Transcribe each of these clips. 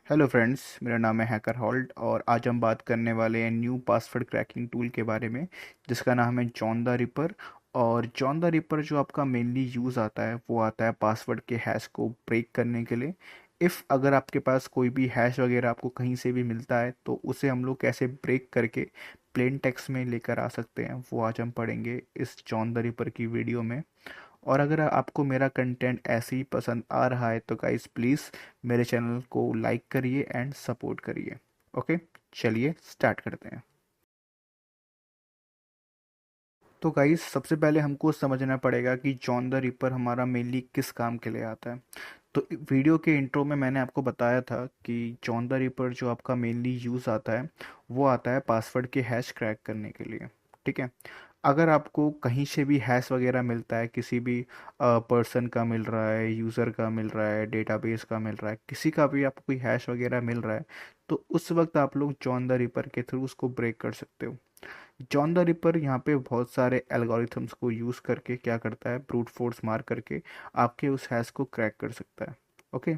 Hello friends, मेरा नाम है हैकर हॉल्ट और आज हम बात करने वाले हैं न्यू पासवर्ड क्रैकिंग टूल के बारे में जिसका नाम है जॉन द रिपर। और जॉन द रिपर जो आपका मेनली यूज़ आता है वो आता है पासवर्ड के हैश को ब्रेक करने के लिए। इफ़ अगर आपके पास कोई भी हैश वगैरह आपको कहीं से भी मिलता है तो उसे हम लोग कैसे ब्रेक करके प्लेन टेक्स्ट में लेकर आ सकते हैं, वो आज हम पढ़ेंगे इस जॉन द रिपर की वीडियो में। और अगर आपको मेरा कंटेंट ऐसे ही पसंद आ रहा है तो गाइस प्लीज़ मेरे चैनल को लाइक करिए एंड सपोर्ट करिए। ओके, चलिए स्टार्ट करते हैं। तो गाइस सबसे पहले हमको समझना पड़ेगा कि जॉन द रिपर हमारा मेनली किस काम के लिए आता है। तो वीडियो के इंट्रो में मैंने आपको बताया था कि जॉन द रिपर जो आपका मेनली यूज़ आता है वो आता है पासवर्ड के हैश क्रैक करने के लिए। ठीक है। अगर आपको कहीं से भी हैश वगैरह मिलता है, किसी भी पर्सन का मिल रहा है, यूज़र का मिल रहा है, डेटाबेस का मिल रहा है, किसी का भी आपको कोई हैश वगैरह मिल रहा है तो उस वक्त आप लोग जॉन द रिपर के थ्रू उसको ब्रेक कर सकते हो। जॉन द रिपर यहाँ पे बहुत सारे एल्गोरिथम्स को यूज़ करके क्या करता है, ब्रूट फोर्स मार करके आपके उस हैश को क्रैक कर सकता है। ओके।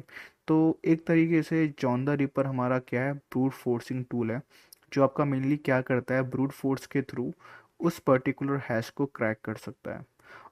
तो एक तरीके से जॉन द रिपर हमारा क्या है, ब्रूट फोर्सिंग टूल है जो आपका मेनली क्या करता है, ब्रूट फोर्स के थ्रू उस पर्टिकुलर हैश को क्रैक कर सकता है।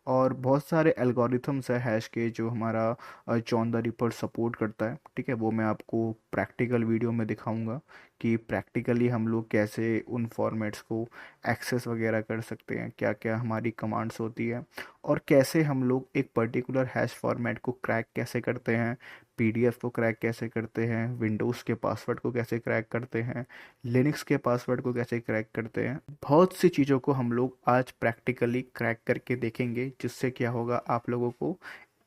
और बहुत सारे एल्गोरिथम्स है हैश के जो हमारा जॉन द रिपर सपोर्ट करता है। ठीक है, वो मैं आपको प्रैक्टिकल वीडियो में दिखाऊंगा कि प्रैक्टिकली हम लोग कैसे उन फॉर्मेट्स को एक्सेस वगैरह कर सकते हैं, क्या क्या हमारी कमांड्स होती है और कैसे हम लोग एक पर्टिकुलर हैश फॉर्मेट को क्रैक कैसे करते हैं, पीडीएफ को क्रैक कैसे करते हैं, विंडोज़ के पासवर्ड को कैसे क्रैक करते हैं, लिनक्स के पासवर्ड को कैसे क्रैक करते हैं। बहुत सी चीज़ों को हम लोग आज प्रैक्टिकली क्रैक करके देखेंगे जिससे क्या होगा, आप लोगों को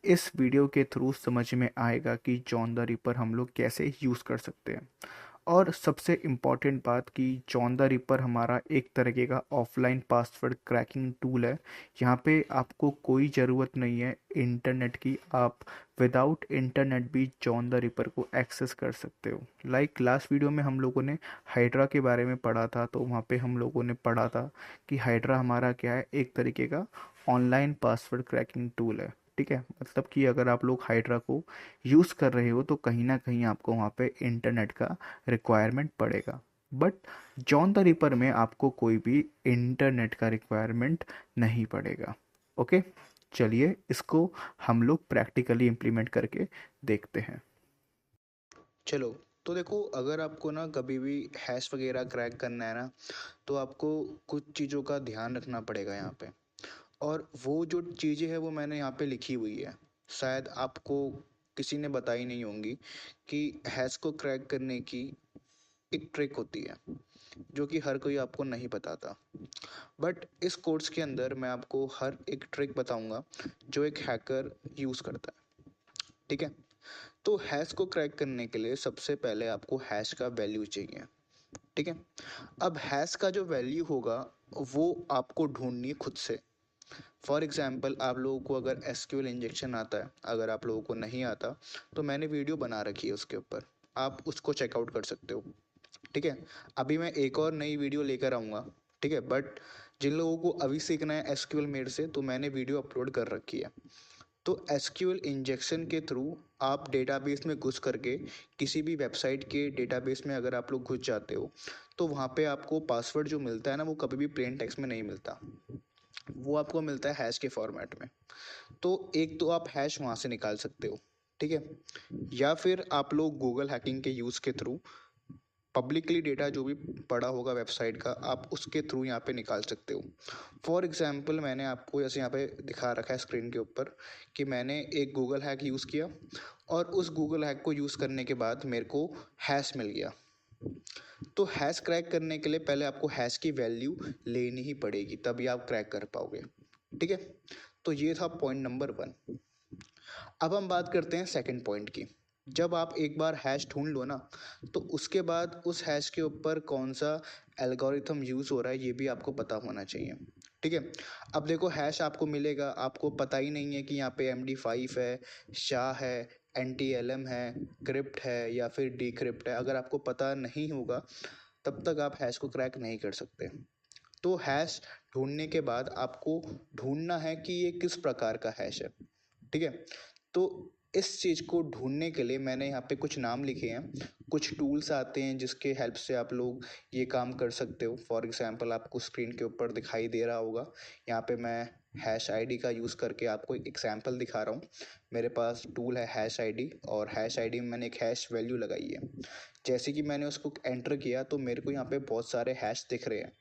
इस वीडियो के थ्रू समझ में आएगा कि जॉन द रिपर हम लोग कैसे यूज़ कर सकते हैं। और सबसे इम्पॉर्टेंट बात कि जॉन द रिपर हमारा एक तरीके का ऑफलाइन पासवर्ड क्रैकिंग टूल है। यहाँ पे आपको कोई ज़रूरत नहीं है इंटरनेट की, आप विदाउट इंटरनेट भी जॉन द रिपर को एक्सेस कर सकते हो। लाइक लास्ट वीडियो में हम लोगों ने हाइड्रा के बारे में पढ़ा था, तो वहाँ पे हम लोगों ने पढ़ा था कि हाइड्रा हमारा क्या है, एक तरीके का ऑनलाइन पासवर्ड क्रैकिंग टूल है। ठीक है, मतलब कि अगर आप लोग हाइड्रा को यूज़ कर रहे हो तो कहीं ना कहीं आपको वहाँ पे इंटरनेट का रिक्वायरमेंट पड़ेगा। बट जॉन द रिपर में आपको कोई भी इंटरनेट का रिक्वायरमेंट नहीं पड़ेगा। ओके, चलिए इसको हम लोग प्रैक्टिकली इम्प्लीमेंट करके देखते हैं। चलो। तो देखो, अगर आपको ना कभी भी हैश वगैरह क्रैक करना है ना, तो आपको कुछ चीज़ों का ध्यान रखना पड़ेगा यहाँ पे। और वो जो चीज़ें हैं वो मैंने यहाँ पे लिखी हुई है। शायद आपको किसी ने बताई नहीं होंगी कि हैश को क्रैक करने की एक ट्रिक होती है जो कि हर कोई आपको नहीं बताता। बट इस कोर्स के अंदर मैं आपको हर एक ट्रिक बताऊंगा जो एक हैकर यूज़ करता है। ठीक है। तो हैश को क्रैक करने के लिए सबसे पहले आपको हैश का वैल्यू चाहिए। ठीक है। अब हैश का जो वैल्यू होगा वो आपको ढूंढनी है खुद से। फॉर एग्जाम्पल, आप लोगों को अगर एसक्यूएल इंजेक्शन आता है, अगर आप लोगों को नहीं आता तो मैंने वीडियो बना रखी है उसके ऊपर, आप उसको चेकआउट कर सकते हो। ठीक है। अभी मैं एक और नई वीडियो लेकर आऊँगा। ठीक है। बट जिन लोगों को अभी सीखना है एसक्यूएल मेरे से, तो मैंने वीडियो अपलोड कर रखी है। तो एसक्यूएल इंजेक्शन के थ्रू आप डेटाबेस में घुस करके, किसी भी वेबसाइट के डेटाबेस में अगर आप लोग घुस जाते हो, तो वहाँ पे आपको पासवर्ड जो मिलता है ना, वो कभी भी प्लेन टेक्स्ट में नहीं मिलता। वो आपको मिलता है हैश के फॉर्मेट में। तो एक तो आप हैश वहाँ से निकाल सकते हो। ठीक है। या फिर आप लोग गूगल हैकिंग के यूज़ के थ्रू पब्लिकली डेटा जो भी पड़ा होगा वेबसाइट का, आप उसके थ्रू यहाँ पे निकाल सकते हो। फॉर एग्जांपल, मैंने आपको जैसे यहाँ पे दिखा रखा है स्क्रीन के ऊपर कि मैंने एक गूगल हैक यूज़ किया और उस गूगल हैक को यूज़ करने के बाद मेरे को हैश मिल गया। तो हैश क्रैक करने के लिए पहले आपको हैश की वैल्यू लेनी ही पड़ेगी, तभी आप क्रैक कर पाओगे। ठीक है। तो ये था पॉइंट नंबर वन। अब हम बात करते हैं सेकंड पॉइंट की। जब आप एक बार हैश ढूंढ लो ना, तो उसके बाद उस हैश के ऊपर कौन सा एल्गोरिथम यूज़ हो रहा है ये भी आपको पता होना चाहिए। ठीक है। अब देखो, हैश आपको मिलेगा, आपको पता ही नहीं है कि यहाँ पे MD5 है, शा है, NTLM है, क्रिप्ट है या फिर डिक्रिप्ट है। अगर आपको पता नहीं होगा तब तक आप हैश को क्रैक नहीं कर सकते। तो हैश ढूंढने के बाद आपको ढूंढना है कि ये किस प्रकार का हैश है। ठीक है। तो इस चीज़ को ढूंढने के लिए मैंने यहाँ पे कुछ नाम लिखे हैं, कुछ टूल्स आते हैं जिसके हेल्प से आप लोग ये काम कर सकते हो। फॉर एग्जांपल आपको स्क्रीन के ऊपर दिखाई दे रहा होगा, यहाँ पे मैं हैश आईडी का यूज़ करके आपको एक एग्जांपल दिखा रहा हूँ। मेरे पास टूल है हैश आईडी, और हैश आईडी में मैंने एक हैश वैल्यू लगाई है। जैसे कि मैंने उसको एंटर किया तो मेरे को यहाँ पे बहुत सारे हैश दिख रहे हैं।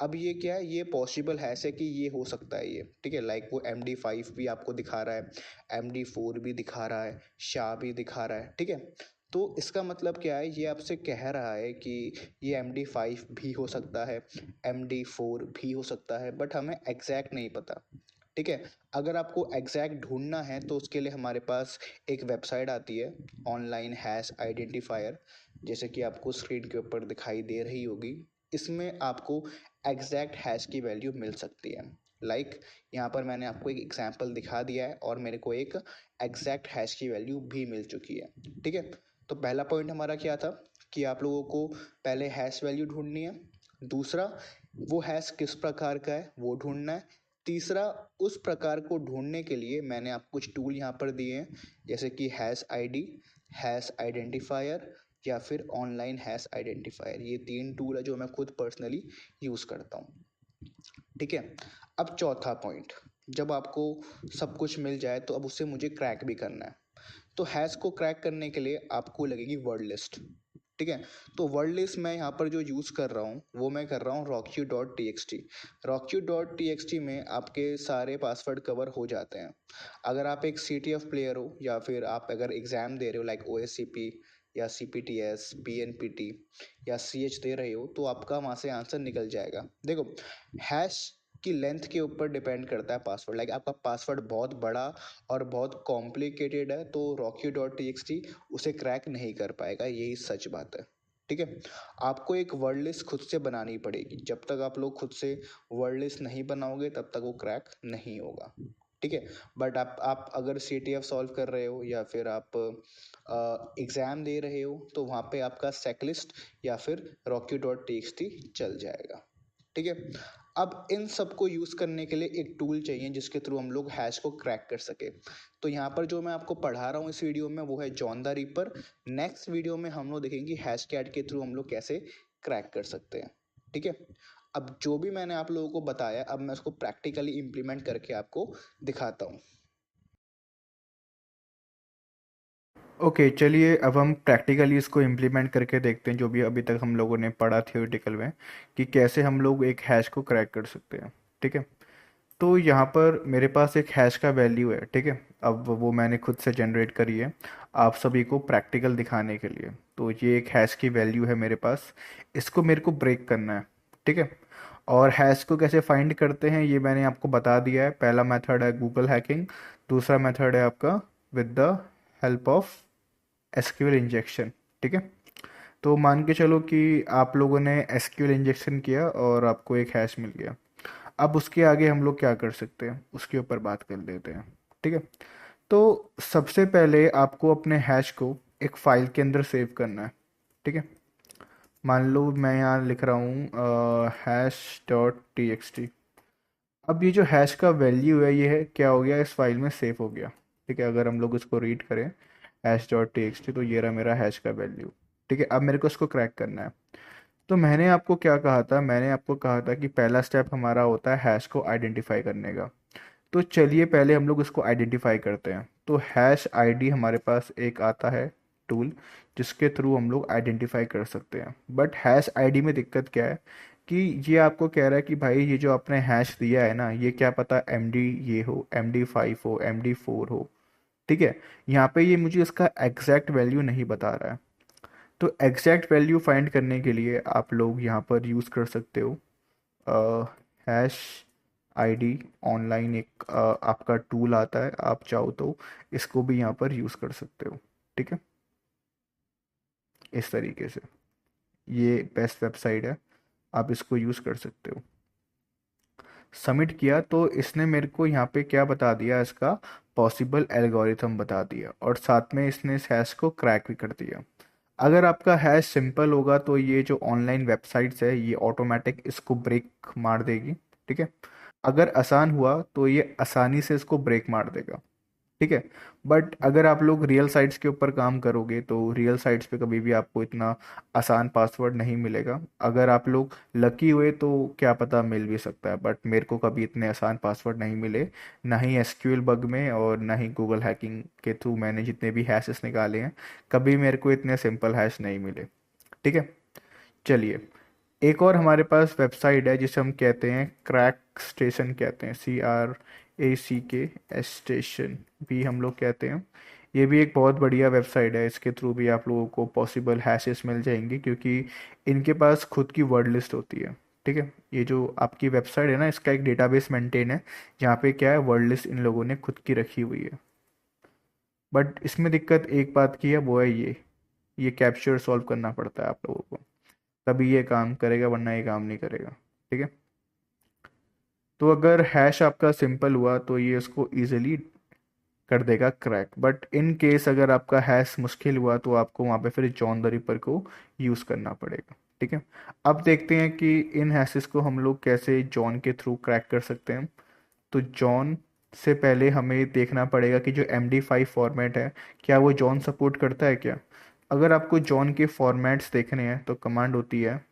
अब ये क्या है, ये पॉसिबल हैश है कि ये हो सकता है ये, ठीक है। लाइक वो MD5 भी आपको दिखा रहा है, MD4 भी दिखा रहा है, शाह भी दिखा रहा है, ठीक है। तो इसका मतलब क्या है, ये आपसे कह रहा है कि ये MD5 भी हो सकता है, MD4 भी हो सकता है, बट हमें एग्जैक्ट नहीं पता, ठीक है। अगर आपको एग्जैक्ट ढूंढना है तो उसके लिए हमारे पास एक वेबसाइट आती है, ऑनलाइन हैश आइडेंटिफायर, जैसे कि आपको स्क्रीन के ऊपर दिखाई दे रही होगी। इसमें आपको एग्जैक्ट हैश की वैल्यू मिल सकती है। लाइक यहाँ पर मैंने आपको एक एग्जांपल दिखा दिया है और मेरे को एक एग्जैक्ट हैश की वैल्यू भी मिल चुकी है, ठीक है। तो पहला पॉइंट हमारा क्या था कि आप लोगों को पहले हैश वैल्यू ढूंढनी है। दूसरा, वो हैश किस प्रकार का है वो ढूंढना है। तीसरा, उस प्रकार को ढूंढने के लिए मैंने आपको कुछ टूल यहाँ पर दिए हैं, जैसे कि हैश आईडी, हैश आइडेंटिफायर, या फिर ऑनलाइन हैश आइडेंटिफायर। ये 3 टूल है जो मैं खुद पर्सनली यूज़ करता हूँ, ठीक है। अब चौथा पॉइंट, जब आपको सब कुछ मिल जाए तो अब उसे मुझे क्रैक भी करना है। तो हैश को क्रैक करने के लिए आपको लगेगी वर्ड लिस्ट, ठीक है। तो वर्ड लिस्ट मैं यहाँ पर जो यूज़ कर रहा हूँ वो मैं कर रहा हूँ rockq.txt। rockq.txt में आपके सारे पासवर्ड कवर हो जाते हैं। अगर आप एक CTF प्लेयर हो या फिर आप अगर एग्ज़ाम दे रहे हो लाइक OSCP या CPTS, PNPT या CH दे रहे हो तो आपका वहाँ से आंसर निकल जाएगा। देखो, हैश की लेंथ के ऊपर डिपेंड करता है पासवर्ड। लाइक आपका पासवर्ड बहुत बड़ा और बहुत कॉम्प्लिकेटेड है तो rockq.txt उसे क्रैक नहीं कर पाएगा, यही सच बात है, ठीक है। आपको एक वर्ड लिस्ट खुद से बनानी पड़ेगी। जब तक आप लोग खुद से वर्ड लिस्ट नहीं बनाओगे तब तक वो क्रैक नहीं होगा, ठीक है। बट आप अगर CTF सॉल्व कर रहे हो या फिर आप एग्ज़ाम दे रहे हो तो वहाँ पे आपका चेकलिस्ट या फिर rockq.txt चल जाएगा, ठीक है। अब इन सब को यूज़ करने के लिए एक टूल चाहिए जिसके थ्रू हम लोग हैश को क्रैक कर सके। तो यहाँ पर जो मैं आपको पढ़ा रहा हूँ इस वीडियो में वो है John the reaper. Next video में हम लोग देखेंगे हैश कैट के थ्रू हम लोग कैसे क्रैक कर सकते हैं, ठीक है। अब जो भी मैंने आप लोगों को बताया अब मैं उसको प्रैक्टिकली इम्प्लीमेंट करके आपको दिखाता हूँ। ओके, चलिए अब हम प्रैक्टिकली इसको इम्प्लीमेंट करके देखते हैं जो भी अभी तक हम लोगों ने पढ़ा थियोरेटिकल में, कि कैसे हम लोग एक हैश को क्रैक कर सकते हैं, ठीक है। तो यहाँ पर मेरे पास एक हैश का वैल्यू है, ठीक है। अब वो मैंने खुद से जनरेट करी है आप सभी को प्रैक्टिकल दिखाने के लिए। तो ये एक हैश की वैल्यू है मेरे पास, इसको मेरे को ब्रेक करना है, ठीक है। और हैश को कैसे फाइंड करते हैं ये मैंने आपको बता दिया है। पहला मेथड है गूगल हैकिंग, दूसरा मेथड है आपका with the help of SQL injection, ठीक है। तो मान के चलो कि आप लोगों ने एसक्यूएल इंजेक्शन किया और आपको एक हैश मिल गया। अब उसके आगे हम लोग क्या कर सकते हैं उसके ऊपर बात कर लेते हैं, ठीक है। तो सबसे पहले आपको अपने हैश को एक फाइल के अंदर सेव करना है, ठीक है। मान लो मैं यहाँ लिख रहा हूँ hash.txt। अब ये जो हैश का वैल्यू है ये है क्या हो गया, इस फाइल में सेव हो गया, ठीक है। अगर हम लोग इसको रीड करें hash.txt तो ये रहा मेरा हैश का वैल्यू, ठीक है। अब मेरे को इसको क्रैक करना है। तो मैंने आपको क्या कहा था, मैंने आपको कहा था कि पहला स्टेप हमारा होता है हैश को आइडेंटिफाई करने का। तो चलिए पहले हम लोग इसको आइडेंटिफाई करते हैं। तो हैश आईडी हमारे पास एक आता है टूल, जिसके थ्रू हम लोग आइडेंटिफाई कर सकते हैं। बट हैश आईडी में दिक्कत क्या है कि ये आपको कह रहा है कि भाई ये जो आपने हैश दिया है ना, ये क्या पता MD ये हो, MD5 हो, MD4 हो, ठीक है। यहाँ पे ये मुझे इसका एग्जैक्ट वैल्यू नहीं बता रहा है। तो एग्जैक्ट वैल्यू फाइंड करने के लिए आप लोग यहाँ पर यूज़ कर सकते हो हैश आईडी। ऑनलाइन एक आपका टूल आता है, आप चाहो तो इसको भी यहाँ पर यूज़ कर सकते हो, ठीक है। इस तरीके से ये बेस्ट वेबसाइट है, आप इसको यूज़ कर सकते हो। सबमिट किया तो इसने मेरे को यहाँ पे क्या बता दिया, इसका पॉसिबल एल्गोरिथम बता दिया, और साथ में इसने इस हैश को क्रैक भी कर दिया। अगर आपका हैश सिंपल होगा तो ये जो ऑनलाइन वेबसाइट्स है ये ऑटोमेटिक इसको ब्रेक मार देगी, ठीक है। अगर आसान हुआ तो ये आसानी से इसको ब्रेक मार देगा। ठीक है। बट अगर आप लोग रियल साइट्स के ऊपर काम करोगे तो रियल साइट्स पे कभी भी आपको इतना आसान पासवर्ड नहीं मिलेगा। अगर आप लोग लकी हुए तो क्या पता मिल भी सकता है, बट मेरे को कभी इतने आसान पासवर्ड नहीं मिले, ना ही एसक्यूएल बग में और ना ही गूगल हैकिंग के थ्रू मैंने जितने भी हैशेस निकाले हैं, कभी मेरे को इतने सिंपल हैश नहीं मिले। ठीक है। चलिए, एक और हमारे पास वेबसाइट है जिसे हम कहते हैं क्रैक स्टेशन, कहते हैं CRACK स्टेशन भी हम लोग कहते हैं। ये भी एक बहुत बढ़िया वेबसाइट है, इसके थ्रू भी आप लोगों को पॉसिबल हैशेस मिल जाएंगे क्योंकि इनके पास खुद की वर्ड लिस्ट होती है। ठीक है। ये जो आपकी वेबसाइट है ना, इसका एक डेटाबेस मेंटेन है जहाँ पे क्या है, वर्ड लिस्ट इन लोगों ने खुद की रखी हुई है। बट इसमें दिक्कत एक बात की है, वो है ये कैप्चर सॉल्व करना पड़ता है आप लोगों को, तभी ये काम करेगा, वरना ये काम नहीं करेगा। ठीक है। तो अगर हैश आपका सिंपल हुआ तो ये इसको इजीली कर देगा क्रैक, बट इन केस अगर आपका हैश मुश्किल हुआ तो आपको वहाँ पे फिर जॉन द रिपर को यूज़ करना पड़ेगा। ठीक है। अब देखते हैं कि इन हैशेस को हम लोग कैसे जॉन के थ्रू क्रैक कर सकते हैं। तो जॉन से पहले हमें देखना पड़ेगा कि जो MD5 फॉर्मेट है, क्या वो जॉन सपोर्ट करता है क्या। अगर आपको जॉन के फॉर्मेट्स देखने हैं तो कमांड होती है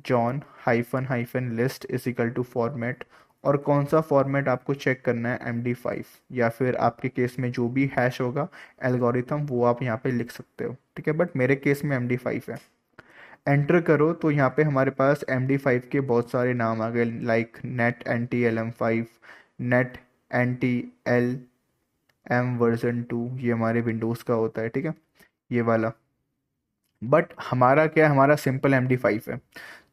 John hyphen hyphen list is equal to format, और कौन सा फॉर्मेट आपको चेक करना है, MD5, या फिर आपके केस में जो भी हैश होगा एल्गोरिथम वो आप यहाँ पे लिख सकते हो। ठीक है। बट मेरे केस में MD5 है। एंटर करो तो यहाँ पे हमारे पास MD5 के बहुत सारे नाम आ गए, like net NT-LM5, net NT-LM version 2, ये हमारे विंडोज़ का होता है। ठीक है, ये वाला। बट हमारा क्या है, हमारा सिंपल MD5 है।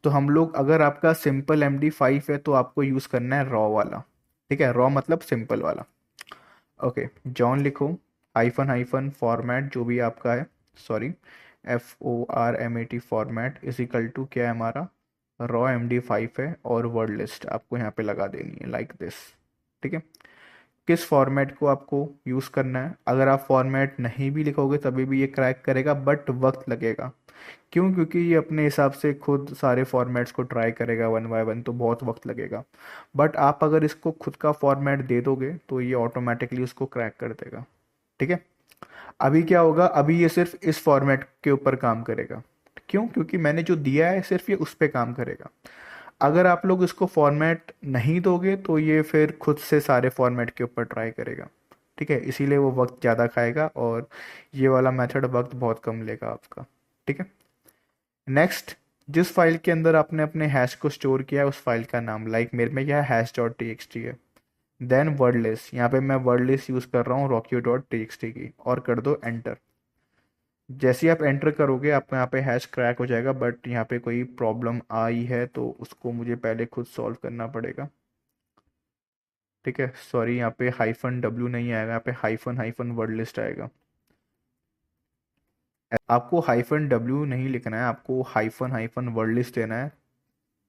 तो हम लोग, अगर आपका सिंपल MD5 है तो आपको यूज़ करना है रॉ वाला। ठीक है, रॉ मतलब सिंपल वाला। ओके, जॉन लिखो, हाइफन हाइफन फॉर्मेट जो भी आपका है, sorry, FORMAT format is equal to क्या है हमारा, रॉ MD5 है, और वर्ड लिस्ट आपको यहाँ पे लगा देनी है लाइक दिस। ठीक है। किस फॉर्मेट को आपको यूज़ करना है, अगर आप फॉर्मेट नहीं भी लिखोगे तभी भी ये क्रैक करेगा, बट वक्त लगेगा। क्यों? क्योंकि ये अपने हिसाब से खुद सारे फॉर्मेट्स को ट्राई करेगा वन बाय वन, तो बहुत वक्त लगेगा। बट आप अगर इसको खुद का फॉर्मेट दे दोगे तो ये ऑटोमेटिकली उसको क्रैक कर देगा। ठीक है। अभी क्या होगा, अभी ये सिर्फ इस फॉर्मेट के ऊपर काम करेगा। क्यों? क्योंकि मैंने जो दिया है सिर्फ ये उस पर काम करेगा। अगर आप लोग इसको फॉर्मेट नहीं दोगे तो ये फिर खुद से सारे फॉर्मेट के ऊपर ट्राई करेगा। ठीक है, इसीलिए वो वक्त ज़्यादा खाएगा, और ये वाला मेथड वक्त बहुत कम लेगा आपका। ठीक है। नेक्स्ट, जिस फाइल के अंदर आपने अपने हैश को स्टोर किया है उस फाइल का नाम, लाइक मेरे में क्या है, हैश.txt है। देन वर्ड लिस्ट, यहाँ पे मैं वर्ड लिस्ट यूज़ कर रहा हूँ rockio.txt की, और कर दो एंटर। जैसे ही आप एंटर करोगे आपको यहाँ पे हैश क्रैक हो जाएगा, बट यहाँ पे कोई प्रॉब्लम आई है तो उसको मुझे पहले खुद सॉल्व करना पड़ेगा। ठीक है, सॉरी, यहाँ पे -W नहीं आएगा, यहाँ पे हाइफन हाइफन वर्ड लिस्ट आएगा। आपको -W नहीं लिखना है, आपको हाइफन हाइफन वर्ड लिस्ट देना है,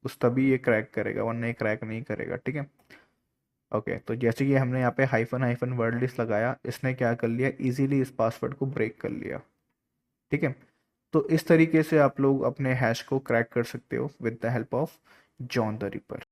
उस तभी ये क्रैक करेगा, वरना ये क्रैक नहीं करेगा। ठीक है। ओके, तो जैसे कि हमने यहाँ पे हाइफन हाइफन वर्ड लिस्ट लगाया, इसने क्या कर लिया, इजीली इस पासवर्ड को ब्रेक कर लिया। ठीक है। तो इस तरीके से आप लोग अपने हैश को क्रैक कर सकते हो with the help of John the ripper.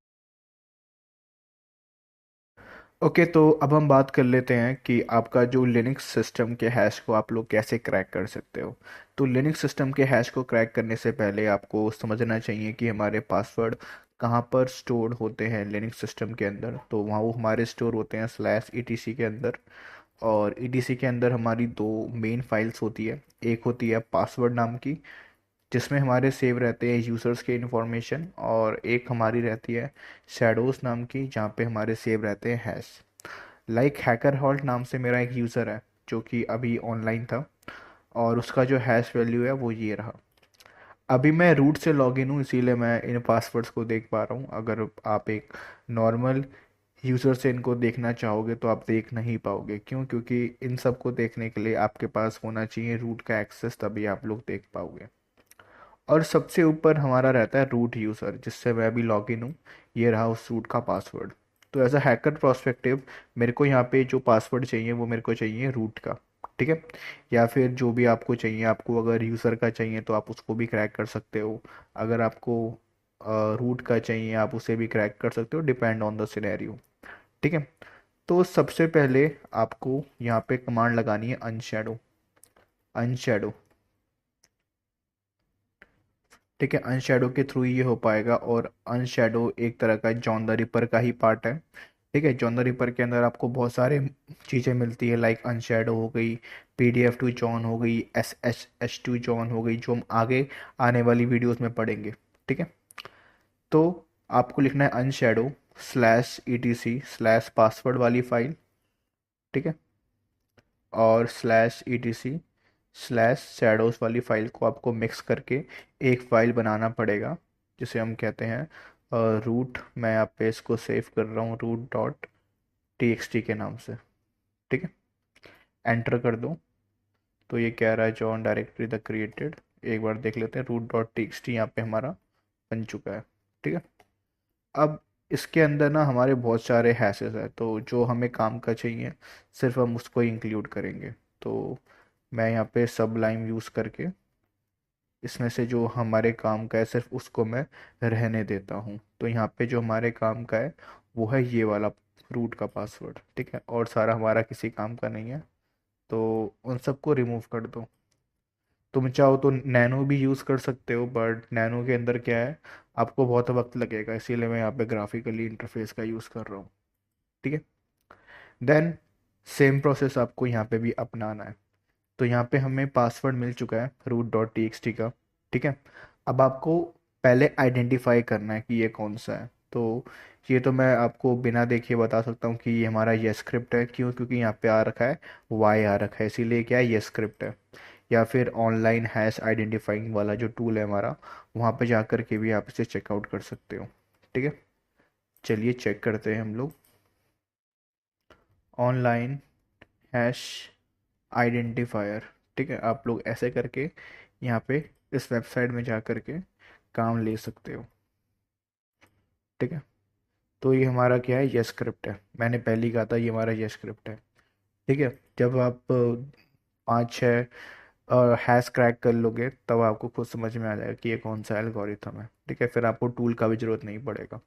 Okay, तो अब हम बात कर लेते हैं कि आपका जो लिनक्स सिस्टम के हैश को आप लोग कैसे क्रैक कर सकते हो। तो लिनक्स सिस्टम के हैश को क्रैक करने से पहले आपको समझना चाहिए कि हमारे पासवर्ड कहाँ पर स्टोर होते हैं लिनक्स सिस्टम के अंदर। तो वहाँ वो हमारे स्टोर होते हैं /etc के अंदर, और etc के अंदर हमारी दो मेन फाइल्स होती है। एक होती है पासवर्ड नाम की, जिसमें हमारे सेव रहते हैं यूज़र्स के इन्फॉर्मेशन, और एक हमारी रहती है शैडोज़ नाम की, जहाँ पे हमारे सेव रहते हैं हैश। लाइक हैकर हॉल्ट नाम से मेरा एक यूज़र है जो कि अभी ऑनलाइन था, और उसका जो हैश वैल्यू है वो ये रहा। अभी मैं रूट से लॉगिन हूँ इसीलिए मैं इन पासवर्ड्स को देख पा रहा हूँ। अगर आप एक नॉर्मल यूज़र से इनको देखना चाहोगे तो आप देख नहीं पाओगे। क्यों? क्योंकि इन सब को देखने के लिए आपके पास होना चाहिए रूट का एक्सेस, तभी आप लोग देख पाओगे। और सबसे ऊपर हमारा रहता है रूट यूज़र, जिससे मैं अभी लॉगिन हूँ। ये रहा उस रूट का पासवर्ड। तो एज अ हैकर प्रोस्पेक्टिव, मेरे को यहाँ पे जो पासवर्ड चाहिए वो मेरे को चाहिए रूट का। ठीक है। या फिर जो भी आपको चाहिए, आपको अगर यूज़र का चाहिए तो आप उसको भी क्रैक कर सकते हो। अगर आपको रूट का चाहिए आप उसे भी क्रैक कर सकते हो, डिपेंड ऑन द सिनेरियो। ठीक है। तो सबसे पहले आपको यहाँ पे कमांड लगानी है अनशैडो। अनशैडो, ठीक है, अनशैडो के थ्रू ये हो पाएगा। और अनशैडो एक तरह का जॉन द रिपर का ही पार्ट है। ठीक है, जॉन द रिपर के अंदर आपको बहुत सारे चीज़ें मिलती है, लाइक अनशैडो हो गई, पीडीएफ टू जॉन हो गई, एस टू जॉन हो गई, जो हम आगे आने वाली वीडियोस में पढ़ेंगे। ठीक है, तो आपको लिखना है अनशैडो स्लैश ईटीसी स्लैश पासवर्ड वाली फाइल। ठीक है, और स्लैश ईटीसी स्लैश शैडोज वाली फाइल को आपको मिक्स करके एक फाइल बनाना पड़ेगा, जिसे हम कहते हैं रूट। मैं यहाँ पे इसको सेव कर रहा हूँ root dot T X T के नाम से। ठीक है, एंटर कर दो। तो ये कह रहा है जॉन डायरेक्टरी द क्रिएटेड। एक बार देख लेते हैं, root dot T X T यहाँ पे हमारा बन चुका है। ठीक है, अब इसके अंदर ना हमारे बहुत सारे हैशेस हैं, तो जो हमें काम का चाहिए सिर्फ हम उसको इंक्लूड करेंगे। तो मैं यहाँ पे सब लाइन यूज़ करके इसमें से जो हमारे काम का है सिर्फ उसको मैं रहने देता हूँ। तो यहाँ पे जो हमारे काम का है वो है ये वाला रूट का पासवर्ड। ठीक है, और सारा हमारा किसी काम का नहीं है, तो उन सबको रिमूव कर दो। तुम चाहो तो नैनो भी यूज़ कर सकते हो, बट नैनो के अंदर क्या है, आपको बहुत वक्त लगेगा, इसीलिए मैं यहाँ पे ग्राफिकली इंटरफेस का यूज़ कर रहा हूँ। ठीक है, देन सेम प्रोसेस आपको यहाँ पे भी अपनाना है। तो यहाँ पे हमें पासवर्ड मिल चुका है root dot T X T का। ठीक है, अब आपको पहले आइडेंटिफाई करना है कि ये कौन सा है। तो ये तो मैं आपको बिना देखे बता सकता हूँ कि ये हमारा ये स्क्रिप्ट है। क्यों? क्योंकि यहाँ पे आ रखा है वाई आ रखा है, इसीलिए क्या है, ये स्क्रिप्ट है। या फिर ऑनलाइन हैश आइडेंटिफाइंग वाला जो टूल है हमारा, वहाँ पे जा कर के भी आप इसे चेकआउट कर सकते हो। ठीक है, चलिए चेक करते हैं हम लोग। Online hash identifier. ठीक है, आप लोग ऐसे करके यहाँ पे इस वेबसाइट में जा कर के काम ले सकते हो। ठीक है, तो ये हमारा क्या है, ये स्क्रिप्ट है। मैंने पहले ही कहा था ये हमारा ये स्क्रिप्ट है। ठीक है, जब आप 5-6 हैश क्रैक कर लोगे तब आपको खुद समझ में आ जाएगा कि ये कौन सा एल्गोरिथम है। ठीक है, फिर आपको टूल का भी जरूरत नहीं पड़ेगा।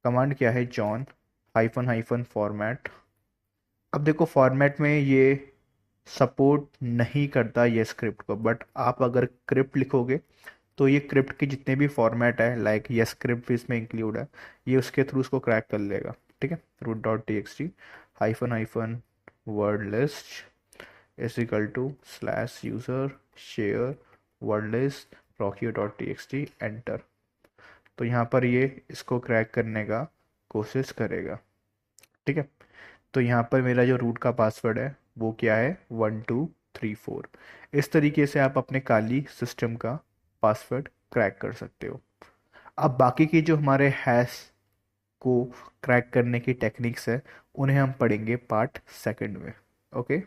कमांड क्या है, जॉन हाइफन हाइफन फॉर्मेट। अब देखो फॉर्मेट में ये सपोर्ट नहीं करता ये स्क्रिप्ट को, बट आप अगर क्रिप्ट लिखोगे तो ये क्रिप्ट के जितने भी फॉर्मेट है, लाइक ये स्क्रिप्ट भी इसमें इंक्लूड है, ये उसके थ्रू उसको क्रैक कर लेगा। ठीक है, root dot T X T hyphen hyphen word list is equal to slash user share word list rocky dot T X T enter. तो यहाँ पर ये इसको क्रैक करने का कोशिश करेगा। ठीक है, तो यहाँ पर मेरा जो रूट का पासवर्ड है वो क्या है, 1234। इस तरीके से आप अपने काली सिस्टम का पासवर्ड क्रैक कर सकते हो। अब बाकी की जो हमारे हैश को क्रैक करने की टेक्निक्स है उन्हें हम पढ़ेंगे पार्ट सेकंड में। ओके।